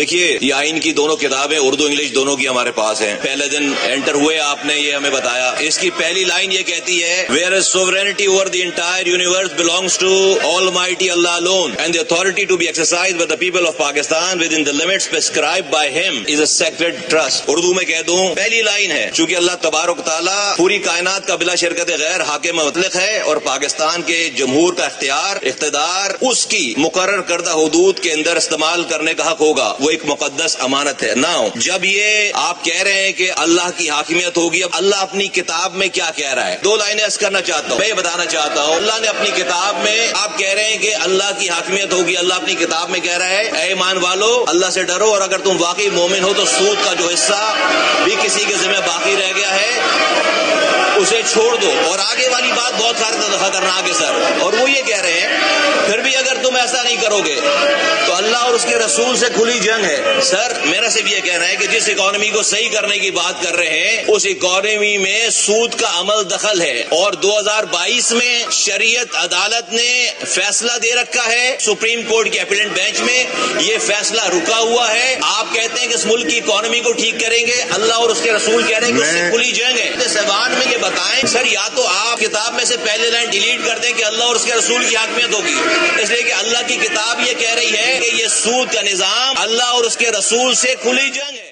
دیکھیے یہ آئین کی دونوں کتابیں اردو انگلش دونوں کی ہمارے پاس ہیں. پہلے دن انٹر ہوئے آپ نے یہ ہمیں بتایا. اس کی پہلی لائن یہ کہتی ہے whereas sovereignty over the entire universe belongs to Almighty Allah alone and the authority to be exercised by the people of Pakistan within the limits prescribed by him is a sacred trust. Urdu میں کہہ دوں پہلی line ہے چونکہ اللہ تبارک تعالیٰ پوری کائنات کا بلا شرکت غیر حاکم مطلق ہے اور پاکستان کے جمہور کا اقتدار اس کی مقرر کردہ حدود کے اندر استعمال کرنے کا حق ہوگا. وہ ایک مقدس امانت ہے. ناؤ جب یہ آپ کہہ رہے ہیں کہ اللہ کی حاکمیت ہوگی, اب اللہ اپنی کتاب میں کیا کہہ رہا ہے؟ دو لائنیں عرض کرنا چاہتا ہوں. میں یہ بتانا چاہتا ہوں اللہ نے اپنی کتاب میں, آپ کہہ رہے ہیں کہ اللہ کی حاکمیت ہوگی, اللہ اپنی کتاب میں کہہ رہا ہے اے ایمان والو اللہ سے ڈرو اور اگر تم واقعی مومن ہو تو سود کا جو حصہ بھی کسی کے ذمہ باقی رہ گیا ہے اسے چھوڑ دو. اور آگے والی بات بہت خطرناک ہے سر, اور وہ یہ کہہ رہے ہیں پھر بھی اگر تم ایسا نہیں کرو گے تو اللہ اور اس کے رسول سے کھلی جنگ ہے. سر میرا صرف یہ کہنا ہے کہ جس اکانومی کو صحیح کرنے کی بات کر رہے ہیں اس اکانومی میں سود کا عمل دخل ہے, اور 2022 میں شریعت عدالت نے فیصلہ دے رکھا ہے, سپریم کورٹ کے اپیلنٹ بینچ میں یہ فیصلہ رکا ہوا ہے. آپ کہتے ہیں کہ اس ملک کی اکانومی کو ٹھیک کریں گے, اللہ اور اس کے رسول کہہ رہے ہیں کہ اس سے کھلی جنگ ہے. سوال میں یہ بتائیں سر, یا تو آپ کتاب میں سے پہلے لائن ڈیلیٹ کر دیں کہ اللہ اور اس کے رسول کی حاکمیت ہوگی, اس لیے کہ اللہ کی کتاب یہ کہہ رہی ہے کہ یہ سود کا نظام اللہ اور اس کے رسول سے کھلی جنگ ہے.